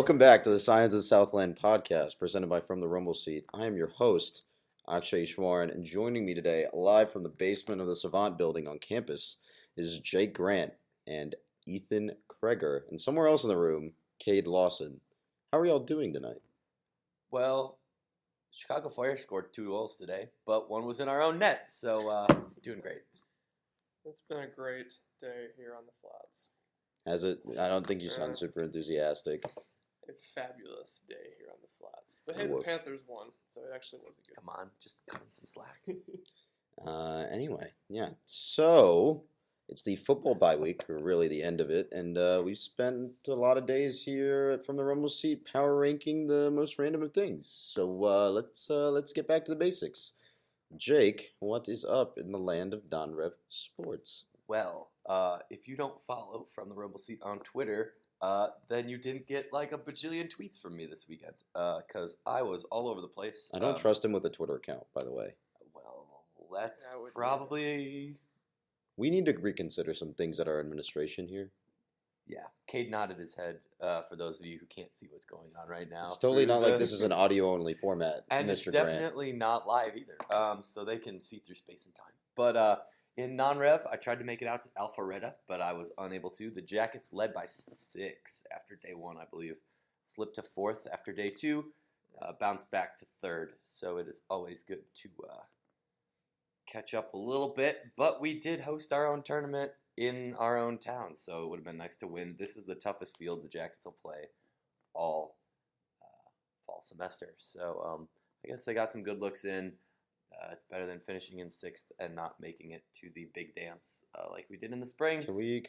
Welcome back to the Science of the Southland podcast presented by From the Rumble Seat. I am your host, Akshay, and joining me today, live from the basement of the Savant building on campus, is Jake Grant and Ethan Kreger, and somewhere else in the room, Cade Lawson. How are y'all doing tonight? Well, Chicago Fire scored 2 goals today, but one was in our own net, so doing great. It's been a great day here on the Flats. Has it? I don't think you sound super enthusiastic. A fabulous day here on the Flats. But hey, the Panthers won, so it actually was a good. Come on, just cut some slack. Anyway, yeah. So, it's the football bye week, or really the end of it, and we spent a lot of days here From the Rumble Seat power ranking the most random of things. So, let's get back to the basics. Jake, what is up in the land of non-rev sports? Well, if you don't follow From the Rumble Seat on Twitter, then you didn't get like a bajillion tweets from me this weekend, because I was all over the place. I don't trust him with a Twitter account, by the way. Well, that's probably... We need to reconsider some things at our administration here. Yeah, Cade nodded his head, for those of you who can't see what's going on right now. It's totally not like this is an audio-only format, and Mr. it's Grant. definitely not live either, so they can see through space and time. But in non-rev, I tried to make it out to Alpharetta, but I was unable to. The Jackets led by 6 after day 1, I believe. Slipped to 4th after day 2, bounced back to 3rd. So it is always good to catch up a little bit. But we did host our own tournament in our own town, so it would have been nice to win. This is the toughest field the Jackets will play all fall semester. So I guess they got some good looks in. It's better than finishing in 6th and not making it to the big dance like we did in the spring. Can we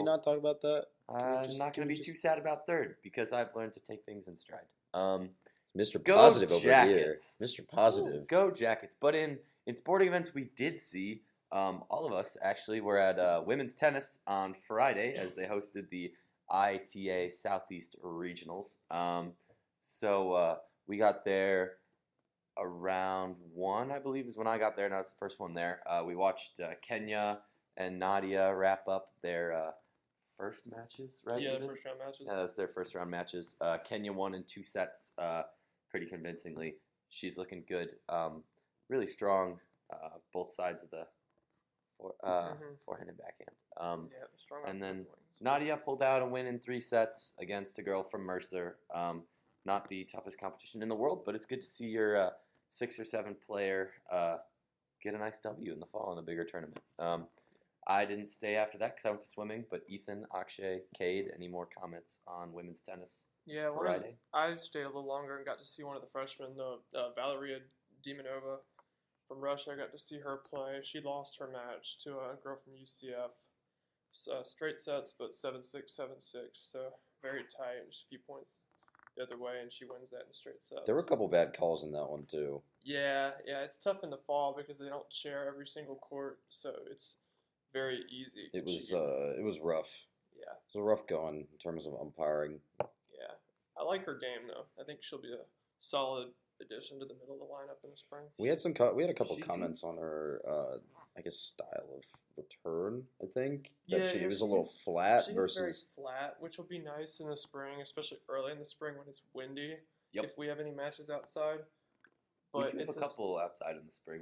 not talk about that? I'm not going to be too sad about 3rd because I've learned to take things in stride. Mr. Go Positive Jackets. over here. Mr. Positive. Ooh, go Jackets. But in sporting events, we did see all of us actually were at women's tennis on Friday as they hosted the ITA Southeast Regionals. So we got there around 1, I believe, is when I got there, and I was the first one there. We watched Kenya and Nadia wrap up their first matches, right? Yeah, the first round matches. Yeah, that was their first round matches. Kenya won in 2 sets pretty convincingly. She's looking good. Really strong, both sides of the forehand and backhand. Yeah, strong. And then Nadia pulled out a win in 3 sets against a girl from Mercer. Not the toughest competition in the world, but it's good to see your 6 or 7 player get a nice W in the fall in a bigger tournament. I didn't stay after that because I went to swimming, but Ethan, Akshay, Cade, any more comments on women's tennis? Yeah, Friday? I stayed a little longer and got to see one of the freshmen, Valeria Demonova from Russia. I got to see her play. She lost her match to a girl from UCF. Straight sets, but 7-6, 7-6, so very tight, just a few points the other way, and she wins that in straight sets. There were a couple bad calls in that one, too. Yeah, it's tough in the fall because they don't share every single court, so it's very easy to cheat. It was rough. Yeah. It was a rough going in terms of umpiring. Yeah. I like her game, though. I think she'll be a solid addition to the middle of the lineup in the spring. We had a couple comments on her, I guess, style of return, I think. It was a little flat versus... very flat, which will be nice in the spring, especially early in the spring when it's windy. Yep. If we have any matches outside. But we do have a couple outside in the spring.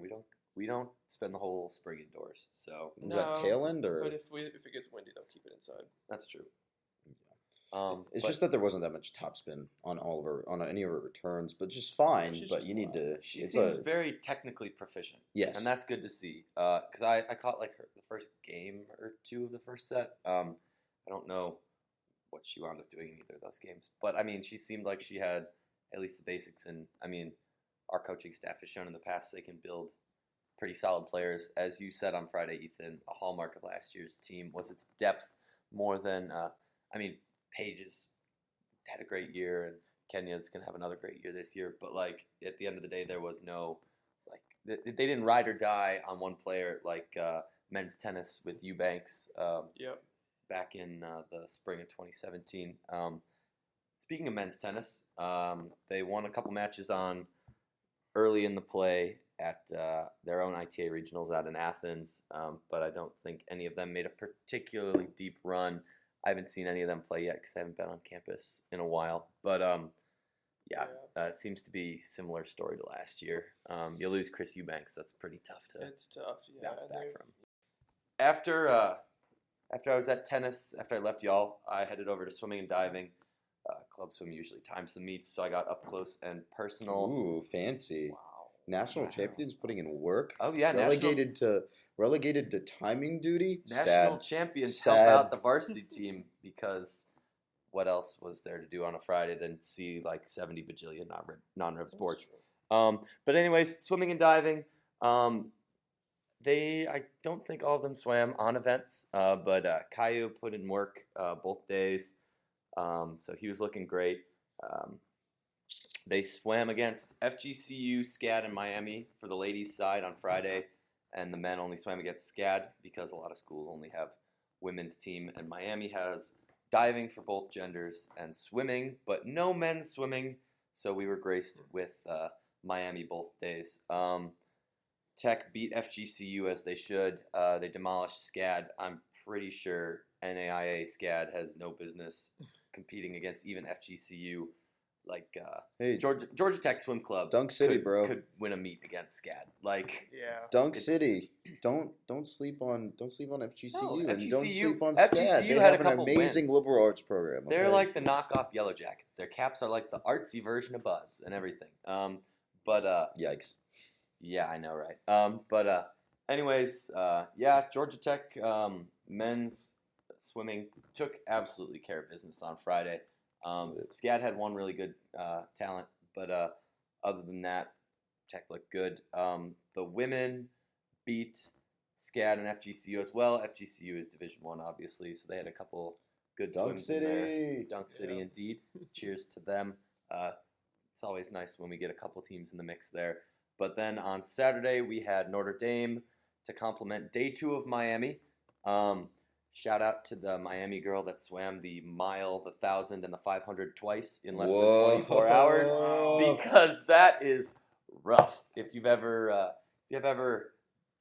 We don't spend the whole spring indoors. So is that tail end or? But if it gets windy, they'll keep it inside. That's true. It's just that there wasn't that much topspin on any of her returns, but just fine. But you need to. She seems very technically proficient. Yes, and that's good to see. Because I caught like the first game or 2 of the first set. I don't know what she wound up doing in either of those games, but I mean, she seemed like she had at least the basics. And I mean, our coaching staff has shown in the past they can build pretty solid players. As you said on Friday, Ethan, a hallmark of last year's team was its depth more than. Pages had a great year, and Kenya's going to have another great year this year. But, like, at the end of the day, there was no, like, they didn't ride or die on one player like men's tennis with Eubanks back in the spring of 2017. Speaking of men's tennis, they won a couple matches on early in the play at their own ITA regionals out in Athens, but I don't think any of them made a particularly deep run. I haven't seen any of them play yet because I haven't been on campus in a while. But it seems to be similar story to last year. You lose Chris Eubanks. That's pretty tough to It's tough. Yeah. bounce back from. After I was at tennis, after I left y'all, I headed over to swimming and diving. Club swim usually times the meets, so I got up close and personal. Ooh, fancy. Wow. National champions putting in work. Oh yeah, relegated to timing duty. National Sad. champions Sad. help out the varsity team because what else was there to do on a Friday than see like 70 bajillion non-rev sports? But anyways, swimming and diving. I don't think all of them swam on events, but Caillou put in work both days, so he was looking great. They swam against FGCU, SCAD, and Miami for the ladies' side on Friday, and the men only swam against SCAD because a lot of schools only have women's team, and Miami has diving for both genders and swimming, but no men's swimming, so we were graced with Miami both days. Tech beat FGCU as they should. They demolished SCAD. I'm pretty sure NAIA SCAD has no business competing against even FGCU. Like Hey, Georgia Tech Swim Club, Dunk City, bro. could win a meet against SCAD. Like Yeah. Dunk City. Don't sleep on FGCU No, and don't FGCU sleep on FGCU SCAD. They had a have an couple amazing wins. liberal arts program. They're okay? like the knockoff Yellow Jackets. Their caps are like the artsy version of Buzz and everything. But yikes. yeah, I know, right? Anyways, Georgia Tech men's swimming took absolutely care of business on Friday. SCAD had one really good talent, but other than that, Tech looked good. The women beat SCAD and FGCU as well. FGCU is Division I, obviously, so they had a couple good Dunk swims in there. City. Dunk City, Yeah. indeed. Cheers to them. It's always nice when we get a couple teams in the mix there. But then on Saturday, we had Notre Dame to complement day 2 of Miami. Shout out to the Miami girl that swam the mile, the 1,000, and the 500 twice in less than 24 hours, because that is rough. If you've ever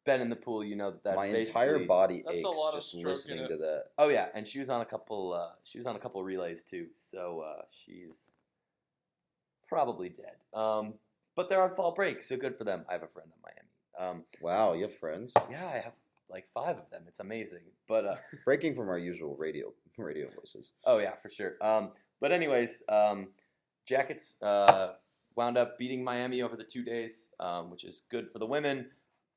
been in the pool, you know that's My basically entire body That's aches a lot of just stroking listening it. to that. Oh yeah, and she was on a couple. Relays too, so she's probably dead. But they're on fall break, so good for them. I have a friend in Miami. Wow, you have friends? Yeah, I have like 5 of them. It's amazing. But Breaking from our usual radio voices. oh yeah, for sure. But anyways, Jackets wound up beating Miami over the 2 days, which is good for the women.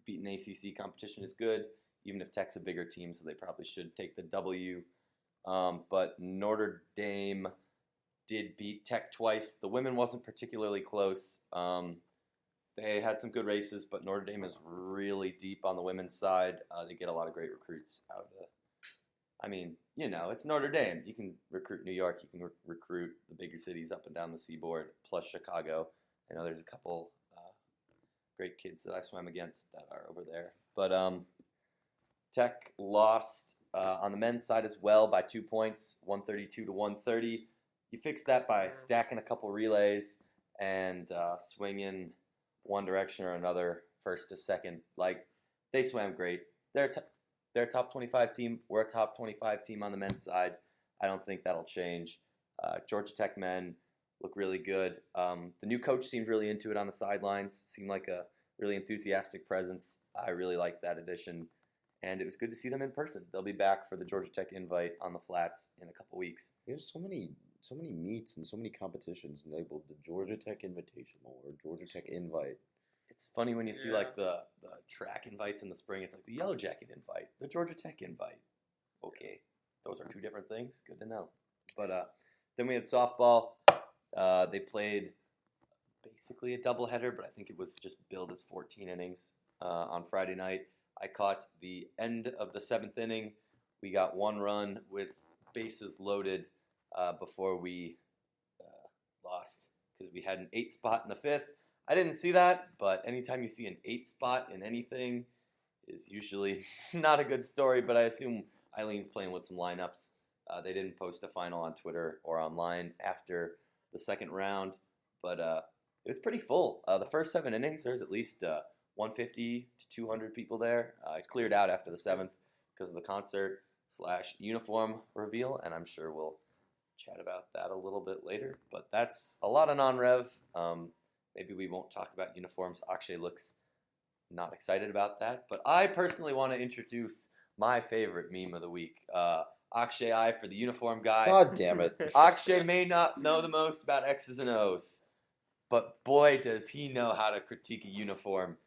Beating ACC competition is good, even if Tech's a bigger team, so they probably should take the W. But Notre Dame did beat Tech twice. The women wasn't particularly close. They had some good races, but Notre Dame is really deep on the women's side. They get a lot of great recruits out of the. I mean, it's Notre Dame. You can recruit New York. You can recruit the bigger cities up and down the seaboard, plus Chicago. I know there's a couple great kids that I swam against that are over there. But Tech lost on the men's side as well by 2 points, 132 to 130. You fix that by stacking a couple relays and swinging one direction or another, first to second. Like, they swam great. They're a top 25 team. We're a top 25 team on the men's side. I don't think that'll change. Georgia Tech men look really good. The new coach seemed really into it on the sidelines. Seemed like a really enthusiastic presence. I really like that addition. And it was good to see them in person. They'll be back for the Georgia Tech Invite on the flats in a couple weeks. There's so many meets and so many competitions labeled the Georgia Tech Invitational or Georgia Tech Invite. It's funny when you see like the track invites in the spring. It's like the Yellow Jacket Invite, the Georgia Tech Invite. Okay, those are 2 different things. Good to know. But then we had softball. They played basically a doubleheader, but I think it was just billed as 14 innings on Friday night. I caught the end of the 7th inning. We got 1 run with bases loaded before we lost because we had an 8 spot in the 5th. I didn't see that, but anytime you see an 8 spot in anything is usually not a good story, but I assume Eileen's playing with some lineups. They didn't post a final on Twitter or online after the 2nd round, but it was pretty full. The first 7 innings, there's at least 150 to 200 people there. It cleared out after the 7th because of the concert. non-rev/uniform reveal, and I'm sure we'll chat about that a little bit later. But that's a lot of non-rev. Maybe we won't talk about uniforms. Akshay looks not excited about that, but I personally want to introduce my favorite meme of the week. Akshay I for the uniform guy. God damn it. Akshay may not know the most about X's and O's, but boy, does he know how to critique a uniform,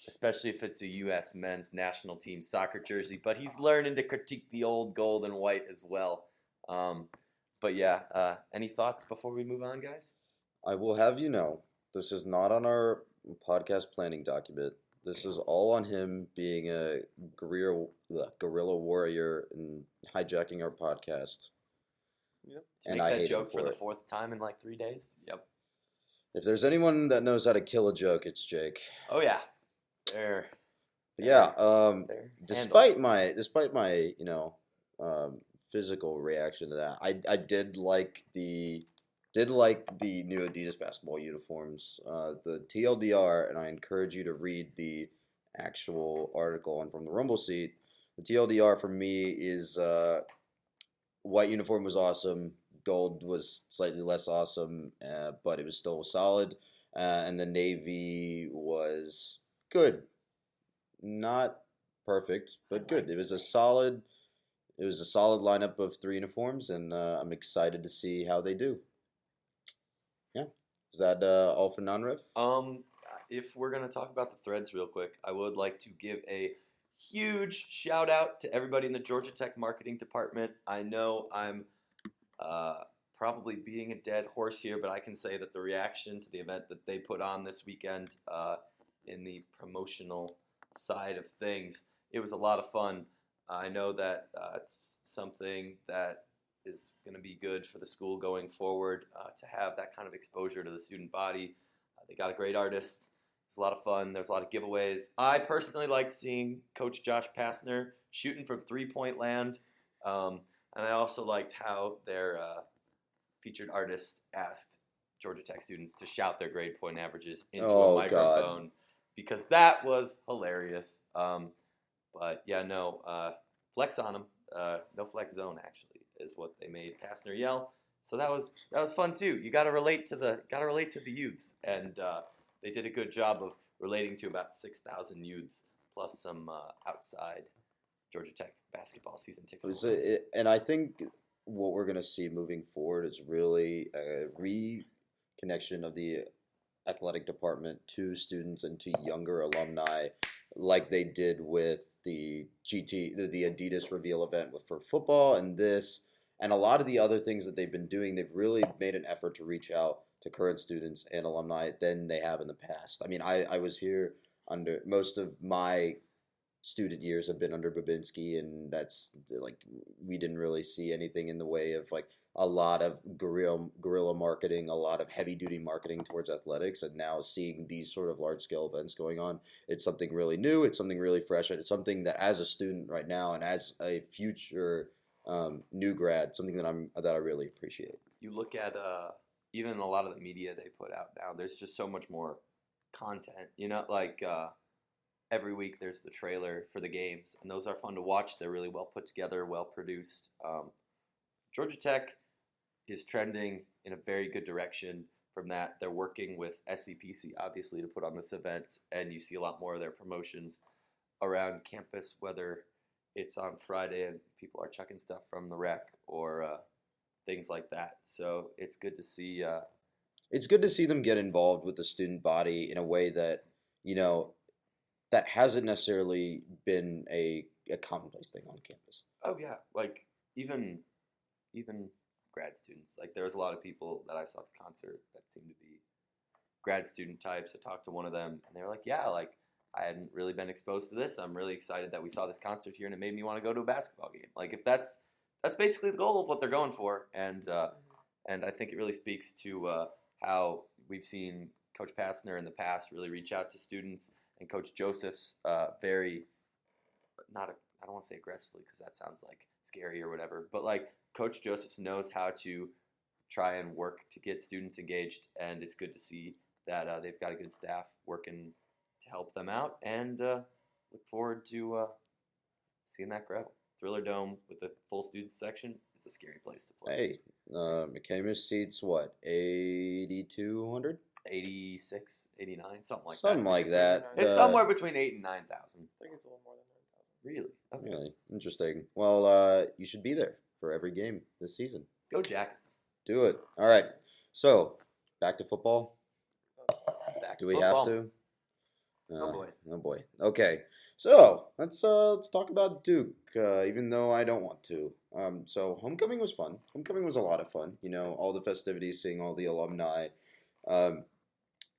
especially if it's a U.S. men's national team soccer jersey. But he's learning to critique the old gold and white as well. But yeah, any thoughts before we move on, guys? I will have you know, this is not on our podcast planning document. This is all on him being a guerrilla warrior and hijacking our podcast. Yep. To And make I that hate him joke for for the it. 4th time in like 3 days. Yep. If there's anyone that knows how to kill a joke, it's Jake. Oh yeah. They're But yeah, they're despite my physical reaction to that, I did like the new Adidas basketball uniforms, the TLDR, and I encourage you to read the actual article on From the Rumble Seat. The TLDR for me is white uniform was awesome, gold was slightly less awesome, but it was still solid, and the navy was good, not perfect, but good. It was a solid lineup of 3 uniforms, and I'm excited to see how they do. Yeah. Is that all for non-rev? If we're gonna talk about the threads real quick, I would like to give a huge shout out to everybody in the Georgia Tech marketing department. I know I'm probably being a dead horse here, but I can say that the reaction to the event that they put on this weekend in the promotional side of things, it was a lot of fun. I know that it's something that is going to be good for the school going forward to have that kind of exposure to the student body. They got a great artist. It's a lot of fun. There's a lot of giveaways. I personally liked seeing Coach Josh Passner shooting from three-point land. And I also liked how their featured artist asked Georgia Tech students to shout their grade point averages into a microphone because that was hilarious. But yeah, no, flex on them. No flex zone actually is what they made Passner yell. So that was fun too. You got to relate to the youths, and they did a good job of relating to about 6,000 youths plus some outside Georgia Tech basketball season ticket holders. And I think what we're going to see moving forward is really a reconnection of the athletic department to students and to younger alumni, like they did with the Adidas reveal event for football and this. And a lot of the other things that they've been doing, they've really made an effort to reach out to current students and alumni than they have in the past. I mean, I was here under most of my student years have been under Babinski, and that's like we didn't really see anything in the way of like a lot of guerrilla marketing, a lot of heavy duty marketing towards athletics, and now seeing these sort of large scale events going on, it's something really new, it's something really fresh, and it's something that as a student right now and as a future new grad, something that I really appreciate. You look at even a lot of the media they put out now. There's just so much more content. You know, like every week there's the trailer for the games, and those are fun to watch. They're really well put together, well produced. Georgia Tech is trending in a very good direction from that. They're working with SCPC, obviously, to put on this event, and you see a lot more of their promotions around campus, whether it's on Friday and people are chucking stuff from the rec or things like that. So it's good to see. It's good to see them get involved with the student body in a way that, you know, that hasn't necessarily been a commonplace thing on campus. Oh yeah, like even grad students. Like there was a lot of people that I saw at the concert that seemed to be grad student types. I talked to one of them, and they were like, "Yeah, like I hadn't really been exposed to this. I'm really excited that we saw this concert here, and it made me want to go to a basketball game." Like if that's basically the goal of what they're going for, and I think it really speaks to how we've seen Coach Passner in the past really reach out to students, and Coach Joseph's I don't want to say aggressively because that sounds like scary or whatever, but like Coach Josephs knows how to try and work to get students engaged, and it's good to see that they've got a good staff working to help them out, and look forward to seeing that grow Thriller Dome with a full student section is a scary place to play. Hey, McCamish seats what, 8,200? 86, 89, something like Something that. like It's that. 89. It's somewhere between 8 and 9,000. I think it's a little more than 9,000. Really? Okay. Really interesting. Well, you should be there for every game this season. Go Jackets. Do it. All right. So back to football. Back Do to we football. have to? Oh boy. Oh boy. Okay. So let's talk about Duke. Even though I don't want to. So homecoming was fun. Homecoming was a lot of fun. You know, all the festivities, seeing all the alumni, and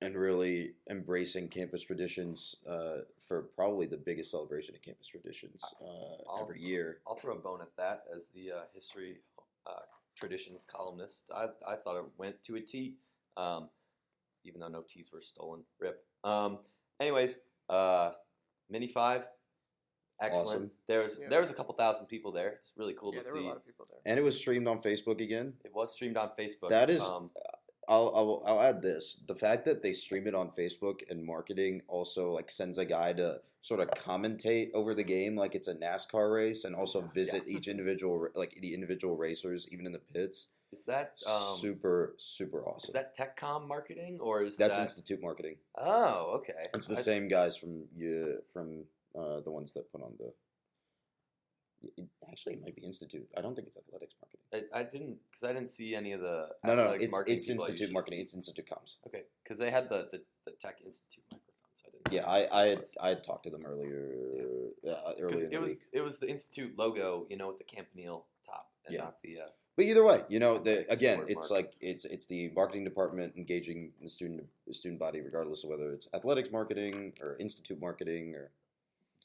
really embracing campus traditions. For probably the biggest celebration of campus traditions every year. I'll throw a bone at that as the history traditions columnist. I thought it went to a T, even though no T's were stolen. Rip. Anyways, Mini 5, excellent. Awesome. There was a couple thousand people there. It's really cool to There were see. a lot of people there. And it was streamed on Facebook again. It was streamed on Facebook. That is, I'll add this: the fact that they stream it on Facebook and marketing also like sends a guy to sort of commentate over the game like it's a NASCAR race, and also visit each individual like the individual racers even in the pits. Is that Super awesome. Is that TechCom marketing or is That's that Institute Marketing. Oh, okay. It's the same guys from the ones that put on the. Actually, it might be Institute. I don't think it's athletics marketing. I didn't see any of the No, athletics it's marketing it's people I Institute usually Marketing. see. It's Institute Comms. Okay, because they had the Tech Institute microphone, so I didn't. Yeah, know what I had talked to them earlier Because in the week. it was the Institute logo, with the campanile top, and not the. But either way, Like again, sport it's marketing. like it's the marketing department engaging the student body, regardless of whether it's athletics marketing or institute marketing or.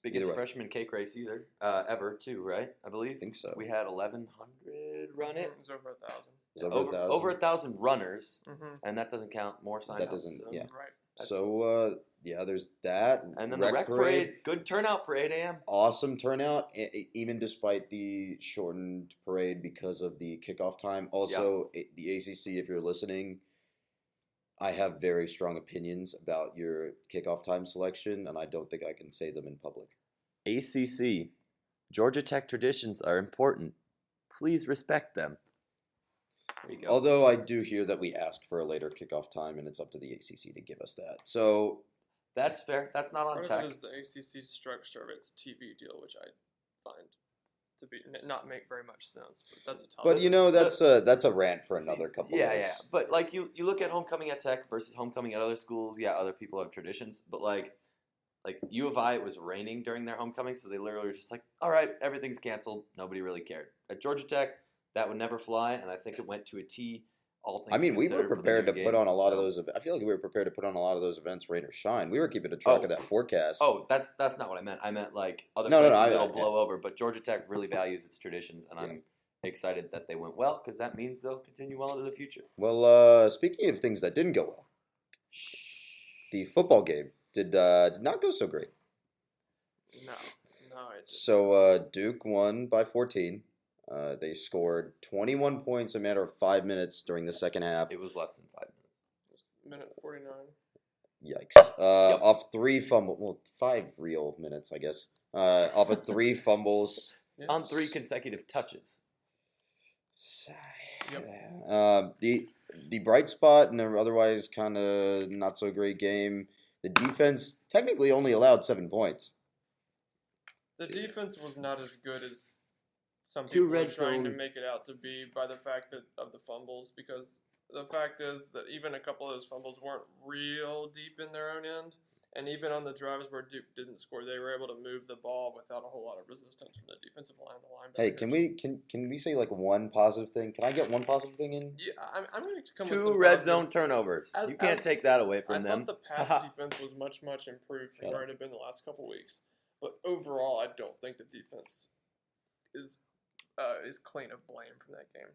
Biggest Either way. freshman cake race ever too, right? I believe. I think so. We had 1,100 run it. It was over 1,000. It's over 1,000. Over 1,000 runners, Mm-hmm. and that doesn't count more sign That doesn't- yeah. Right. So there's that. And then the rec parade, good turnout for 8 a.m. Awesome turnout, even despite the shortened parade because of the kickoff time. Also, the ACC, if you're listening, I have very strong opinions about your kickoff time selection, and I don't think I can say them in public. ACC, Georgia Tech traditions are important. Please respect them. There you go. Although I do hear that we asked for a later kickoff time, and it's up to the ACC to give us that. So That's fair. That's not on Part Tech. of it is the ACC structure of its TV deal, which I find to be not make very much sense. But that's a topic. but that's a rant for another couple of Yeah. days. But like you look at homecoming at Tech versus homecoming at other schools. Yeah, other people have traditions, but like U of I, it was raining during their homecoming, so they literally were just like, all right, everything's canceled. Nobody really cared. At Georgia Tech, that would never fly, and I think it went to a T. All things I mean, we were considered for the prepared to new put game, on a lot of so- those. I feel like we were prepared to put on a lot of those events, rain or shine. We were keeping a track Oh. of that forecast. Oh, that's not what I meant. I meant like other No, places I- that'll I- blow over. But Georgia Tech really values its traditions, and I'm excited that they went well because that means they'll continue well into the future. Well, speaking of things that didn't go well, the football game did not go so great. no, it just, So Duke won by 14. They scored 21 points in a matter of 5 minutes during the second half. It was less than 5 minutes. minute 49. Yikes! Yep. Off 3 fumbles, well, 5 real minutes, I guess. Off of 3 fumbles. Yeah. On 3 consecutive touches. The bright spot in an otherwise kind of not so great game. The defense technically only allowed 7 points. The defense was not as good as some Two people are red trying to zone. make it out to be by the fact that of the fumbles, because the fact is that even a couple of those fumbles weren't real deep in their own end, and even on the drives where Duke didn't score, they were able to move the ball without a whole lot of resistance from the defensive line, the linebackers. Hey, can we say like one positive thing? Can I get one positive thing in? Yeah, I'm going to come with 2 some red positives. zone turnovers. As- You can't as- take that away I from them. thought the pass defense was much improved from Yeah. where it had been the last couple weeks, but overall, I don't think the defense is clean of blame from that game.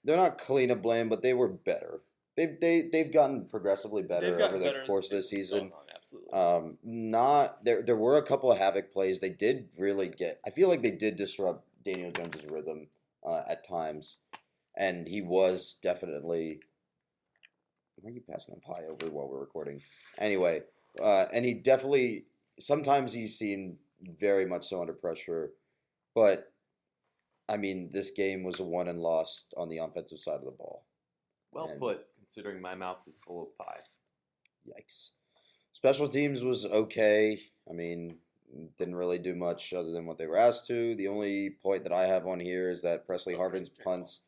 They're not clean of blame, but they were better. They've gotten progressively better They've gotten over better the as course of the season's season. gone on, absolutely. Not there were a couple of havoc plays. They did really get. I feel like they did disrupt Daniel Jones's rhythm at times, and he was definitely. Why are you passing on pie over while we're recording? Anyway, and he definitely sometimes he seemed very much so under pressure, but I mean, this game was a won and lost on the offensive side of the ball. Well And- put, considering my mouth is full of pie. Yikes. Special teams was okay. I mean, didn't really do much other than what they were asked to. The only point that I have on here is that Presley Harvin's punts.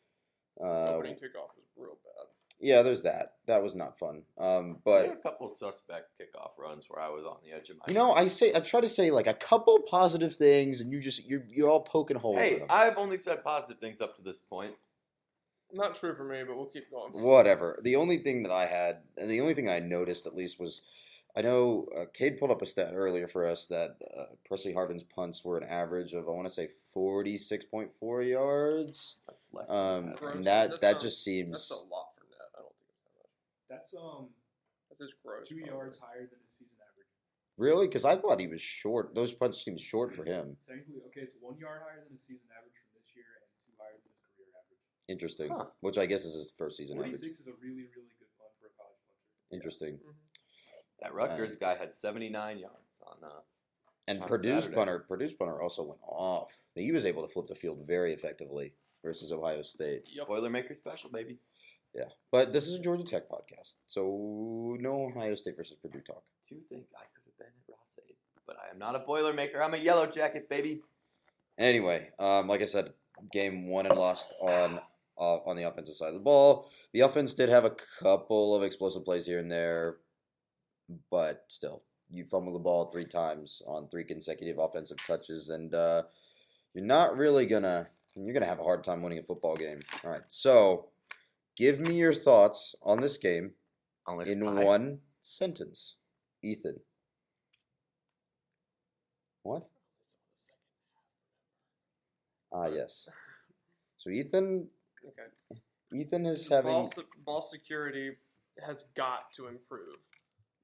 Opening kickoff was real bad. Yeah, there's that. That was not fun. There were But a couple suspect kickoff runs where I was on the edge of my you know, I try to say like a couple positive things, and you're all poking holes in Hey, them. I've only said positive things up to this point. Not true for me, but we'll keep going. Whatever. The only thing that I had, and the only thing I noticed at least was, I know Cade pulled up a stat earlier for us that Presley Harvin's punts were an average of, I want to say, 46.4 yards. That's less than that. Gross. And That's that not- just seems That's a lot for net. I don't think it's that much. That's That's just gross. 2 probably. yards higher than his season average. really, because I thought he was short. Those punts seemed short for him. Technically, okay, it's 1 yard higher than his season average from this year and 2 higher than his career average. Interesting. Huh. Which I guess is his first season average. 46 is a really, really good punt for a college punter. Interesting. That Rutgers guy had 79 yards on. And On Purdue's Saturday. punter also went off. He was able to flip the field very effectively versus Ohio State. Yep. Boilermaker special, baby. Yeah, but this is a Georgia Tech podcast, so no Ohio State versus Purdue talk. Do you think I could have been at Ross 8? But I am not a Boilermaker. I'm a Yellow Jacket, baby. Anyway, like I said, game won and lost on the offensive side of the ball. The offense did have a couple of explosive plays here and there, but still, you fumble the ball 3 times on 3 consecutive offensive touches, and you're not really gonna have a hard time winning a football game. All right, so give me your thoughts on this game in one sentence, Ethan. What? Ah, yes. So Ethan Okay. is having. Ball security has got to improve.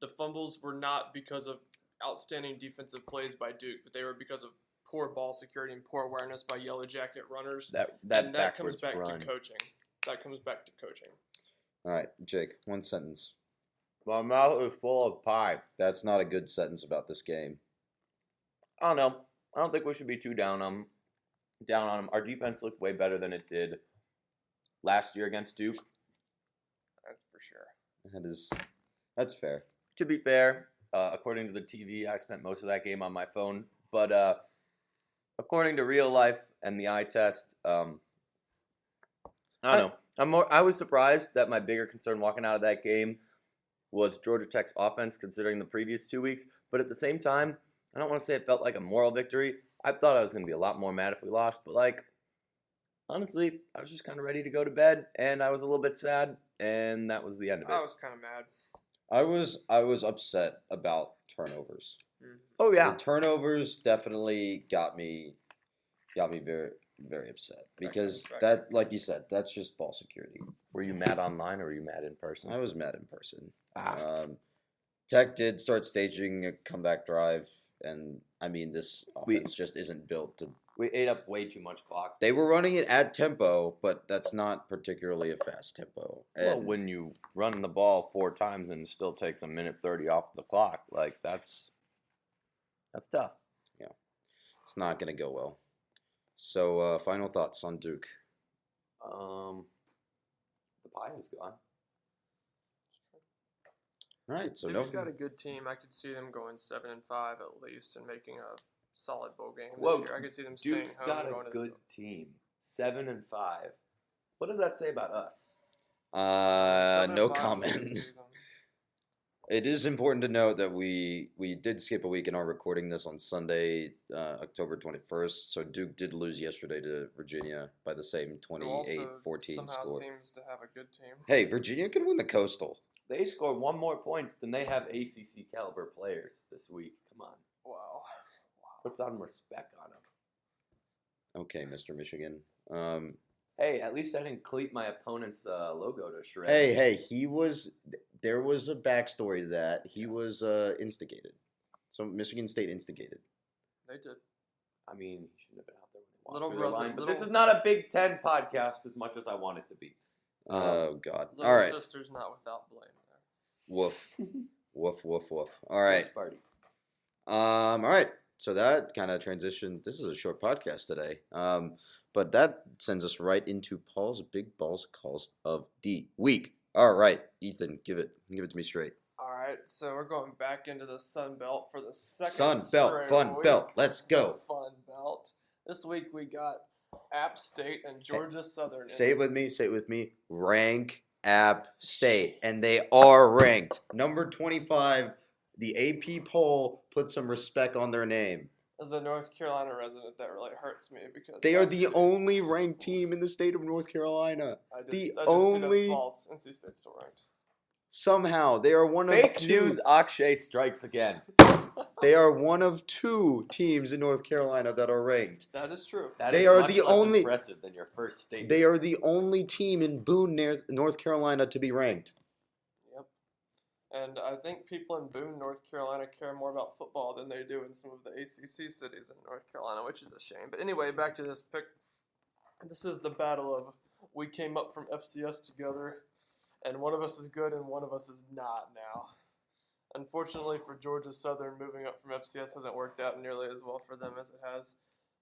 The fumbles were not because of outstanding defensive plays by Duke, but they were because of poor ball security and poor awareness by Yellow Jacket runners. That and that comes backwards back run. to coaching. That comes back to coaching. All right, Jake, one sentence. My mouth is full of pie. That's not a good sentence about this game. I don't know. I don't think we should be too down on them. Our defense looked way better than it did last year against Duke. That's for sure. That's fair. To be fair, according to the TV, I spent most of that game on my phone. But according to real life and the eye test, I don't know. I was surprised that my bigger concern walking out of that game was Georgia Tech's offense, considering the previous 2 weeks. But at the same time, I don't want to say it felt like a moral victory. I thought I was going to be a lot more mad if we lost. But, honestly, I was just kind of ready to go to bed, and I was a little bit sad, and that was the end of it. I was kind of mad. I was upset about turnovers. Oh, yeah. The turnovers definitely got me very, very upset because that, like you said, that's just ball security. Were you mad online or were you mad in person? I was mad in person. Tech did start staging a comeback drive, and I mean this offense just isn't built to. We ate up way too much clock. They were running it at tempo, but that's not particularly a fast tempo. Well, And when you run the ball 4 times and it still takes a minute 30 off the clock, that's tough. it's not going to go well. So, final thoughts on Duke. The pie is gone. All right, so Duke's got a good team. I could see them going 7-5 at least and making a solid bowl game Whoa, this year. I could see them staying Duke's home got and a going good team. 7-5. What does that say about us? No 7-5 comment. season. It is important to note that we did skip a week and are recording this on Sunday, October 21st. So Duke did lose yesterday to Virginia by the same Who also 28-14 somehow score. seems to have a good team. Hey, Virginia can win the Coastal. They scored 1 more points than they have ACC caliber players this week. Come on. Wow. Put some respect on them. Okay, Mr. Michigan. Hey, at least I didn't cleat my opponent's logo to shreds. Hey, there was a backstory to that. He was instigated. So Michigan State instigated. They did. I mean, he shouldn't have been out there when they Little walked through the brother- line. But little- this is not a Big Ten podcast as much as I want it to be. Oh, God. Little All right. sister's not without blame there. Woof. Woof, woof, woof. All right. First party. All right. So that kind of transitioned. This is a short podcast today. But that sends us right into Paul's Big Balls Calls of the Week. All right, Ethan, give it to me straight. All right, so we're going back into the Sun Belt for the second Sun Belt, straight Fun week. Belt, let's go. The Fun Belt. This week we got App State and Georgia Southern. Say it with me. Rank App State. And they are ranked. Number 25, the AP poll put some respect on their name. As a North Carolina resident, that really hurts me because They are App the State- only ranked team in the state of North Carolina. I did the see only- that's false. NC State's still ranked. Somehow, they are one of Fake two. news. Akshay strikes again. They are one of two teams in North Carolina that are ranked. That is true. That They is are much the less only- impressive than your first statement. They are the only team in Boone, North Carolina, to be ranked. Yep. And I think people in Boone, North Carolina care more about football than they do in some of the ACC cities in North Carolina, which is a shame. But anyway, back to this pick. This is the battle of we came up from FCS together, and one of us is good and one of us is not now. Unfortunately for Georgia Southern, moving up from FCS hasn't worked out nearly as well for them as it has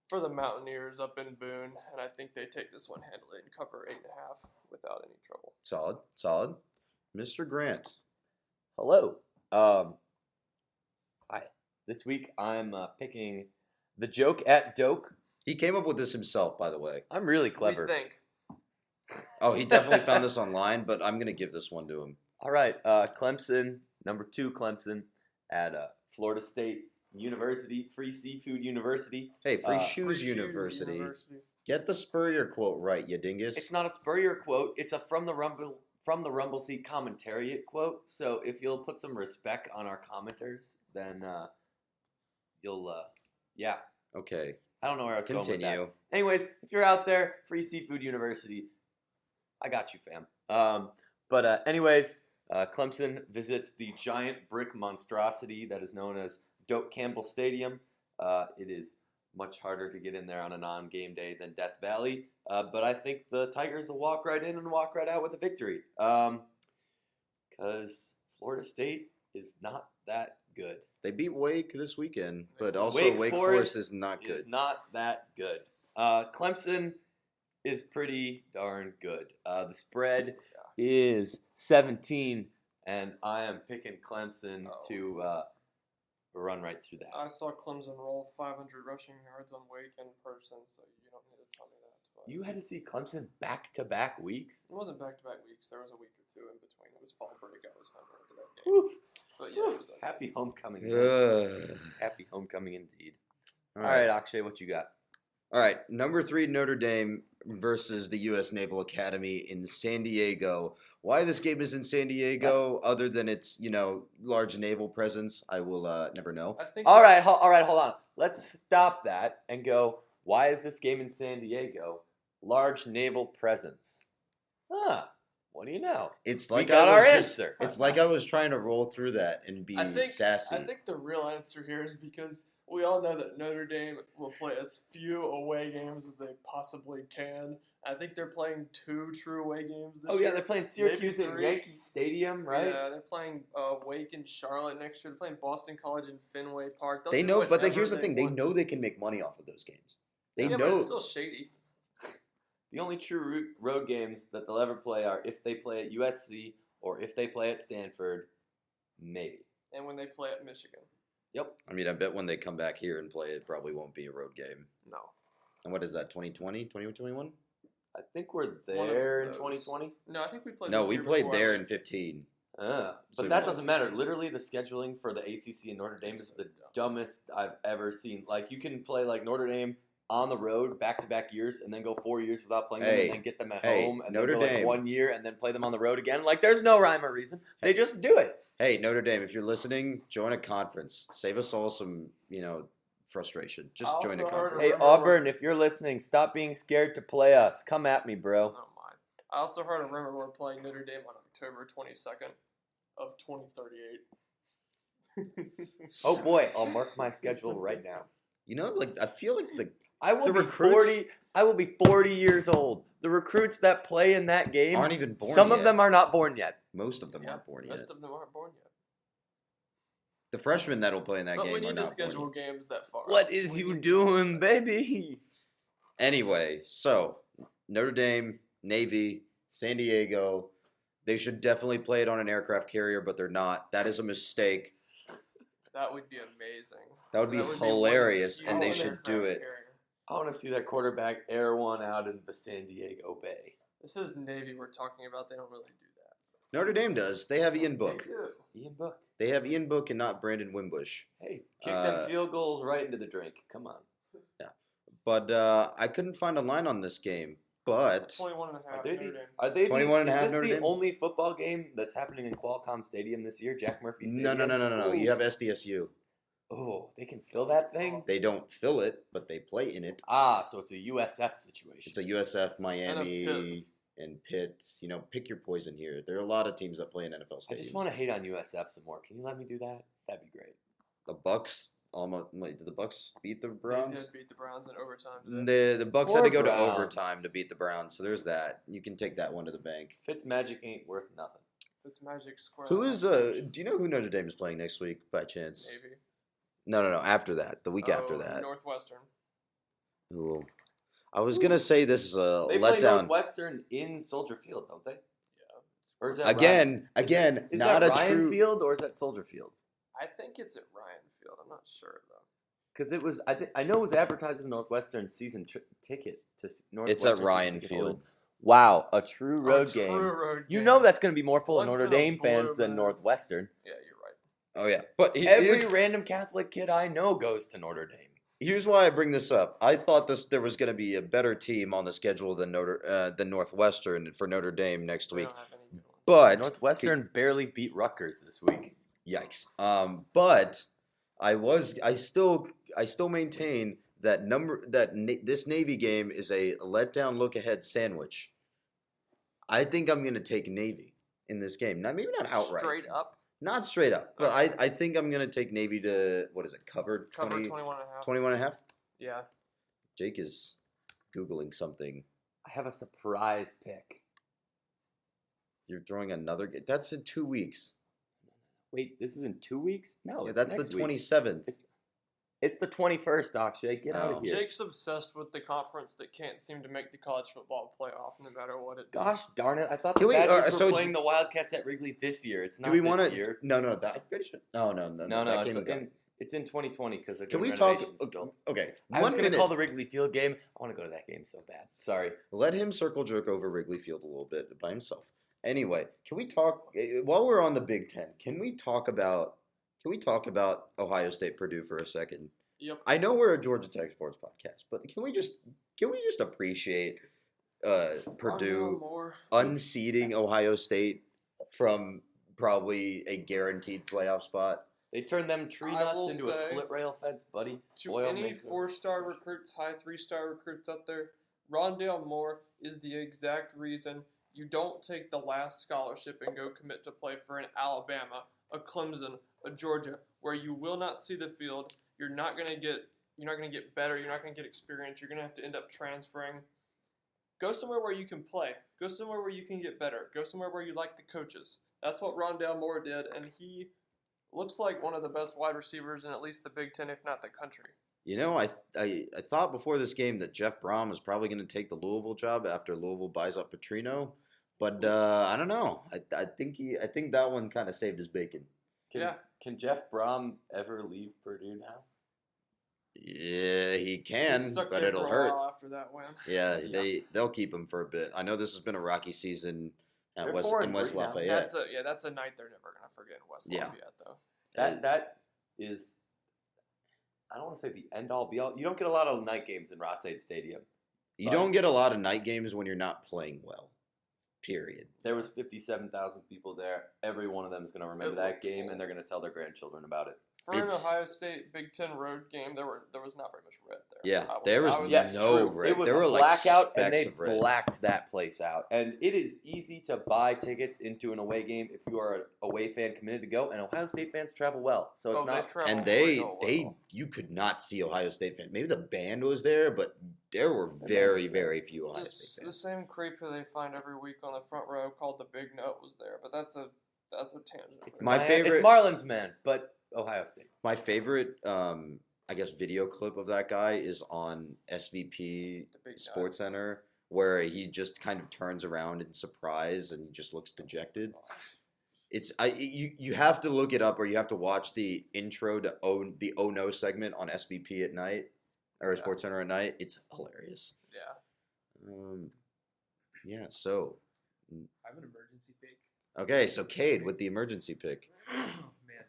for the Mountaineers up in Boone, and I think they take this one handily and cover 8.5 without any trouble. Solid. Mr. Grant. Hello. Hi. This week I'm picking the joke at Doak. He came up with this himself, by the way. I'm really clever. We think. Oh, he definitely found this online, but I'm going to give this one to him. All right. Clemson, number 2 Clemson at Florida State University, Free Seafood University. Hey, Free Free Shoes Shoes University. Get the Spurrier quote right, you dingus. It's not a Spurrier quote. It's a from the Rumble Seat commentariat quote. So if you'll put some respect on our commenters, then you'll yeah. Okay, I don't know where I was going with continue. that. Anyways, if you're out there, Free Seafood University, I got you, fam. But anyways, Clemson visits the giant brick monstrosity that is known as Doak Campbell Stadium. It is much harder to get in there on a non-game day than Death Valley. But I think the Tigers will walk right in and walk right out with a victory. Because Florida State is not that good. They beat Wake this weekend, but also Wake Wake Forest is not good. Is not that good. Clemson is pretty darn good. The spread is 17, and I am picking Clemson to run right through that. I saw Clemson roll 500 rushing yards on Wake in person, so you don't need to tell me that twice. You had to see Clemson back-to-back weeks? It wasn't back-to-back weeks. There was a week or two in between. It was fall break. I was hungry to that game. Woo. But yeah, it was okay. Happy homecoming. Ugh. Happy homecoming indeed. All All right, Akshay, what you got? All right, number 3 Notre Dame versus the U.S. Naval Academy in San Diego. Why this game is in San Diego, other than its large naval presence, I will never know. I think All right, hold on. Let's stop that and go, why is this game in San Diego? Large naval presence. What do you know? It's We like got I our was just, answer. It's like I was trying to roll through that and be sassy. I think the real answer here is because we all know that Notre Dame will play as few away games as they possibly can. I think they're playing 2 true away games this year. They're playing Syracuse Maybe at 3. Yankee Stadium, right? Yeah, they're playing Wake in Charlotte next year. They're playing Boston College in Fenway Park. They'll They do know, but whatever here's the thing: they want know to. they can make money off of those games. They Yeah, but know. it's still shady. The only true road games that they'll ever play are if they play at USC or if they play at Stanford, maybe. And when they play at Michigan. Yep. I mean, I bet when they come back here and play, it probably won't be a road game. No. And what is that? 2020, 2021? I think we're One of there in those. 2020. No, I think we played. No, the we year played before. there in 15. But So that what? doesn't matter. Literally, the scheduling for the ACC and Notre Dame is the dumbest I've ever seen. Like, you can play like Notre Dame on the road back-to-back years and then go 4 years without playing them and then get them at home and Notre then go Dame. like 1 year and then play them on the road again. Like, there's no rhyme or reason. They just do it. Hey, Notre Dame, if you're listening, join a conference. Save us all some, frustration. Just I join a also heard conference. Hey, Remember Auburn, when- if you're listening, stop being scared to play us. Come at me, bro. Oh my! I also heard a rumor we're playing Notre Dame on October 22nd of 2038. Oh boy, I'll mark my schedule right now. I feel like I will The be recruits- 40. I will be 40 years old. The recruits that play in that game aren't even born some yet. of them are not born yet. Most of them Yeah, aren't born yet. most of them aren't born yet. The freshmen that'll play in that But game we are need to not schedule playing. games that far. What out. is We you need to doing, set- baby? Anyway, so Notre Dame, Navy, San Diego, they should definitely play it on an aircraft carrier, but they're not. That is a mistake. That would be amazing. That would be one of hilarious, the and they few should do aircraft it. carrier. I want to see that quarterback air one out in the San Diego Bay. This is Navy we're talking about. They don't really do that. Notre Dame does. They have Ian Book. They do. Ian Book. They have Ian Book and not Brandon Wimbush. Hey, kick Uh, them field goals right into the drink. Come on. But I couldn't find a line on this game. But 21 and a half. Are they Notre the, Dame. are they 21 and a half Is this Notre the Dame? only football game that's happening in Qualcomm Stadium this year? Jack Murphy Stadium? no. You have Oof. SDSU. Oh, they can fill that thing? They don't fill it, but they play in it. Ah, so it's a USF situation. It's a USF, Miami, Pitt. and Pitt. You know, pick your poison here. There are a lot of teams that play in NFL stadiums. I just want to hate on USF some more. Can you let me do that? That'd be great. The Bucks almost. Wait, did the Bucks beat the They Browns? did beat the Browns in overtime. The Bucks had Poor to go to Browns. overtime to beat the Browns, so there's that. You can take that one to the bank. Fitzmagic ain't worth nothing. It's Magic Square. Who is Do you know who Notre Dame is playing next week by chance? Navy. No. After that, the week after that. Northwestern. Ooh. I was gonna say this is a They play letdown. Northwestern in Soldier Field, don't they? Yeah. Or is that Again, Is not that a Ryan true. Field or is that Soldier Field? I think it's at Ryan Field. I'm not sure though. Because it was, I know it was advertised as Northwestern season ticket to Northwestern. It's at season Ryan ticket Field. holders. Wow, a true road A game. true road You game. know that's going to be more full of Once Notre in a Dame fans blue than moon. Northwestern. Yeah, you're right. Oh yeah, but Every random Catholic kid I know goes to Notre Dame. here's why I bring this up. I thought there was going to be a better team on the schedule than Northwestern for Notre Dame next We week. don't have any good ones. But Northwestern barely beat Rutgers this week. yikes. But I still maintain that this Navy game is a letdown look ahead sandwich. I think I'm going to take Navy in this game. Now maybe not outright. Straight up. Not straight up, but Okay. I think I'm going to take Navy to what is it? Covered Cover 20, 21 and a half. 21 and a half? Yeah. Jake is googling something. I have a surprise pick. You're throwing another game. That's in 2 weeks. Wait, this is in 2 weeks? No, Yeah, it's that's the next week. 27th. It's the 21st, Akshay. Get out Oh. of here. Jake's obsessed with the conference that can't seem to make the college football playoff no matter what it does. Gosh darn it! I thought the Can we- Badgers were so playing the Wildcats at Wrigley this year. It's not Do we this want year. to? No, that. No. No, that it's game it's in 2020 because they're Can doing we talk? renovations still. Okay, I was 1 going to minute. call the Wrigley Field game. I want to go to that game so bad. Sorry. Let him circle jerk over Wrigley Field a little bit by himself. Anyway, can we talk while we're on the Big Ten? Can we talk about Ohio State Purdue for a second? Yep. I know we're a Georgia Tech sports podcast, but can we just appreciate Rondale Purdue Moore. unseating Ohio State from probably a guaranteed playoff spot? They turned them tree I nuts will into a say, split rail fence, buddy. To Spoil any me. 4-star recruits, high 3-star recruits out there, Rondale Moore is the exact reason you don't take the last scholarship and go commit to play for an Alabama, a Clemson, a Georgia, where you will not see the field. You're not gonna get better. You're not gonna get experience. You're gonna have to end up transferring. Go somewhere where you can play. Go somewhere where you can get better. Go somewhere where you like the coaches. That's what Rondale Moore did, and he looks like one of the best wide receivers in at least the Big Ten, if not the country. You know, I thought before this game that Jeff Brom was probably going to take the Louisville job after Louisville buys up Petrino, but I don't know. I think that one kind of saved his bacon. Can Jeff Brom ever leave Purdue now? Yeah, he He can, stuck but there it'll for a hurt. while after that win. Yeah, they'll keep him for a bit. I know this has been a rocky season at They're West 4-3 now. Lafayette. That's a night they're never gonna forget in West Yeah. Lafayette though. That is, I don't want to say the end all be all. You don't get a lot of night games in Ross-Ade Stadium. You don't get a lot of night games when you're not playing well. Period. There was 57,000 people there. Every one of them is going to remember It that looked game, full. and they're going to tell their grandchildren about it. For It's- an Ohio State Big Ten road game, there was not very much red there. Yeah, I there was Yes, no true. red. It was There a were like blackout, and specks they of red. blacked that place out. And it is easy to buy tickets into an away game if you are an away fan committed to go. And Ohio State fans travel well, so it's not. And you could not see Ohio State fans. Maybe the band was there, but there were very, very few Ohio State The fans. same creeper they find every week on the front row called the Big Note was there, but that's a tangent. It's My Miami- favorite- It's Marlins, man. But Ohio State. My favorite, I guess, video clip of that guy is on SVP The big guy. Sports Center, where he just kind of turns around in surprise and he just looks dejected. You have to look it up, or you have to watch the intro to the Oh No segment on SVP at night, or Sports Center at night. It's hilarious. Yeah. Yeah. So. I have an emergency pick. Okay, so Cade with the emergency pick. Man,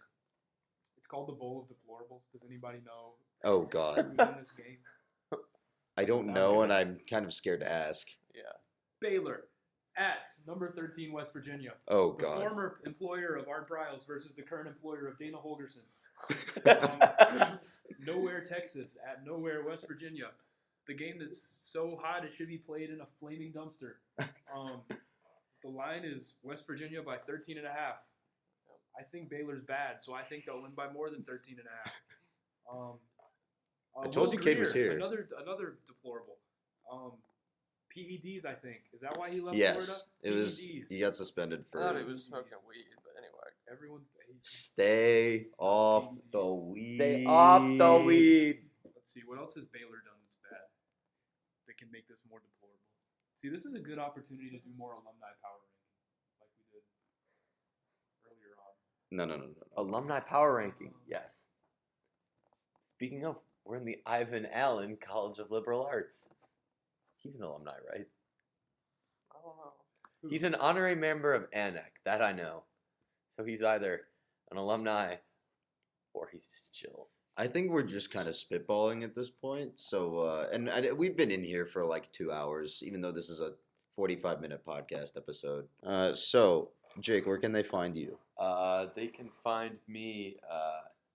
it's called the Bowl of Deplorables. Does anybody know Oh God, who's in this game? I don't Sounds know, good. and I'm kind of scared to ask. Yeah. Baylor at number 13 West Virginia. Oh The God. former employer of Art Briles versus the current employer of Dana Holgerson. Nowhere, Texas at Nowhere, West Virginia. The game that's so hot it should be played in a flaming dumpster. The line is West Virginia by 13.5. I think Baylor's bad, so I think they'll win by more than 13.5. I told you Cade was here. Another deplorable. PEDs, I think. Is that why he left Yes, it Florida? was. PEDs. He got suspended I thought for. he was smoking weed, but anyway. Everyone. Stay off the weed. Stay off the weed. Let's see, what else has Baylor done that's bad that can make this more deplorable? See, this is a good opportunity to do more alumni power ranking, like we did earlier on. No. Alumni power ranking. Yes. Speaking of, we're in the Ivan Allen College of Liberal Arts. He's an alumni, right? I don't know. He's an honorary member of ANAC. That I know. So he's either an alumni or he's just chill. I think we're just kind of spitballing at this point. So, we've been in here for like 2 hours, even though this is a 45-minute podcast episode. So, Jake, where can they find you? They can find me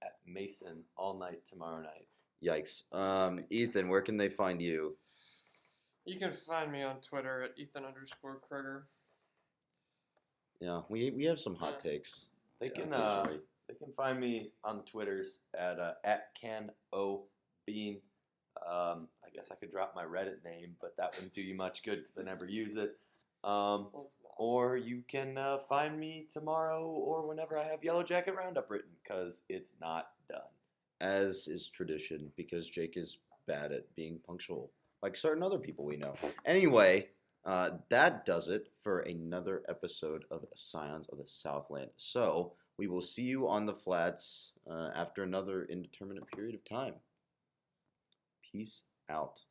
at Mason all night tomorrow night. Yikes. Ethan, where can they find you? You can find me on Twitter at Ethan_Kruger. Yeah, we have some hot takes. They can occasionally. they can find me on Twitters at @CanOBean. I guess I could drop my Reddit name, but that wouldn't do you much good because I never use it. Well, it's not. Or you can find me tomorrow or whenever I have Yellow Jacket Roundup written because it's not done. As is tradition, because Jake is bad at being punctual, like certain other people we know. Anyway, that does it for another episode of Scions of the Southland. So, we will see you on the flats after another indeterminate period of time. Peace out.